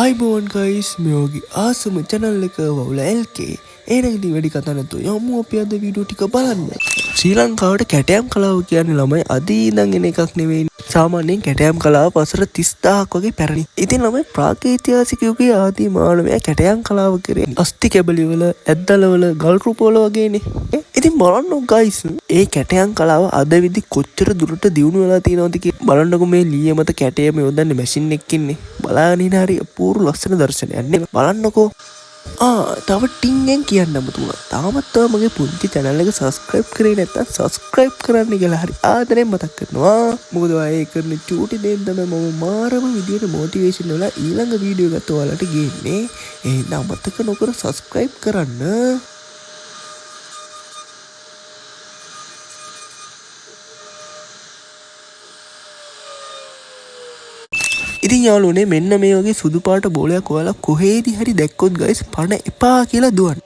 iBoan guys මෙෝගේ ආසම channel එක වවුල LK එහෙනම් ඉතින් වැඩි කතා නැතුව යමු අපි අද වීඩියෝ ටික බලන්න. ශ්‍රී ලංකාවට කැටයම් කලාව කියන්නේ ළමයි අද ඉඳන් එන එකක් නෙවෙයි. සාමාන්‍යයෙන් කැටයම් කලාව වසර 30000ක් වගේ පැරණි. ඉතින් ළමයි ප්‍රාග්ෛතිහාසිකයෝගේ ආදී මානවයා කැටයම් කලාව කරේ අස්ති කැබලි වල ඇද්දල වල ගල් රූප වල වගේනේ. ඉතින් බලන්න guys ඒ කැටයම් කලාව අද විදි කොච්චර දුරට දියුණු වෙලා තියෙනවද කියලා බලන්නකො මේ ලීය මත කැටයම යොදන්නේ මැෂින් එකකින් ඉන්නේ. බලාගෙන ඉන්න හරි අපූර්ව ලස්සන දර්ශනයක් නේ. බලන්නකෝ. තව ටින්ගෙන් කියන්න අමතුණා. තාමත් මගේ පුංචි channel එක subscribe කරේ නැත්නම් subscribe කරන්න කියලා හරි ආදරෙන් මතක් කරනවා. මොකද ඔය කරන චූටි දෙයක් තමයි මම මාරම විදියට motivation වල ඊළඟ වීඩියෝ එකත් ඔයාලට ගේන්නේ. එහෙනම් අමතක නොකර subscribe කරන්න. ඉතින් යාළුවනේ මෙන්න මේ වගේ සුදු පාට බෝලයක් ඔයාලා කොහේදී හරි දැක්කොත් guys පණ එපා කියලා දුවන්න.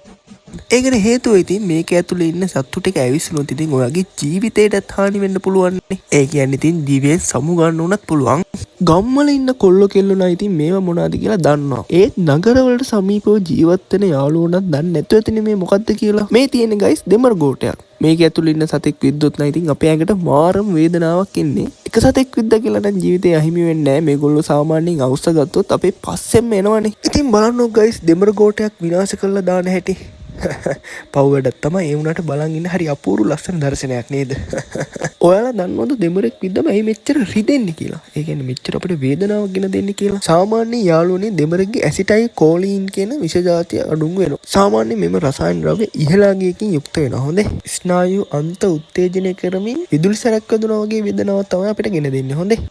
ඒකට හේතුව ඉතින් මේක ඇතුලේ ඉන්න සත්තු ටික ඇවිස්සුනොත් ඉතින් ඔයාගේ ජීවිතේටත් හානි වෙන්න පුළුවන් නේ. ඒ කියන්නේ ඉතින් දිවෙන් සමු ගන්න උනත් පුළුවන්. ගම්වල ඉන්න කොල්ලෝ කෙල්ලෝ නම් ඉතින් මේවා මොනවද කියලා දන්නවා. ඒත් නගරවලට සමීපව ජීවත් වෙන යාළුවෝ නම් දන්නේ නැතුව ඇතිනේ මේ මොකද්ද කියලා. මේ තියෙන්නේ guys දෙමර ගෝටයක්. මේක ඇතුළේ ඉන්න සතෙක් විද්දොත් නම් ඉතින් අපේ ඇඟට මාරම වේදනාවක් එන්නේ. එක සතෙක් විද්දා කියලා නම් ජීවිතේ අහිමි වෙන්නේ නැහැ. මේගොල්ලෝ සාමාන්‍යයෙන් අවශ්‍ය ගත්තොත් අපේ පස්සෙන්ම එනවනේ. ඉතින් බලන්නකො guys දෙමර ගෝටයක් විනාශ කරලා දාන හැටි. පව් වැඩක් තමයි ඒ වුණාට බලන් ඉන්න හරි අපූර්ව ලස්සන දර්ශනයක් නේද? ඔයාලා දන්නවද දෙමරෙක් විද්දම ඇයි මෙච්චර රිදෙන්නේ කියලා? ඒ කියන්නේ මෙච්චර අපිට වේදනාවක් ගෙන දෙන්නේ කියලා. සාමාන්‍ය යාළුවනේ දෙමරෙක්ගේ ඇසිටයිල් කෝලීන් කියන විෂ ජාතිය අඩුම් වෙනවා. සාමාන්‍ය මෙම රසායන ද්‍රව්‍ය ඉහළාගියකින් යුක්ත වෙනවා. හොඳේ. ස්නායු අන්ත උත්තේජනය කරමින් විදුලි සැරක් වදිනවා වගේ වේදනාවක් තමයි අපිට ගෙන දෙන්නේ. හොඳේ.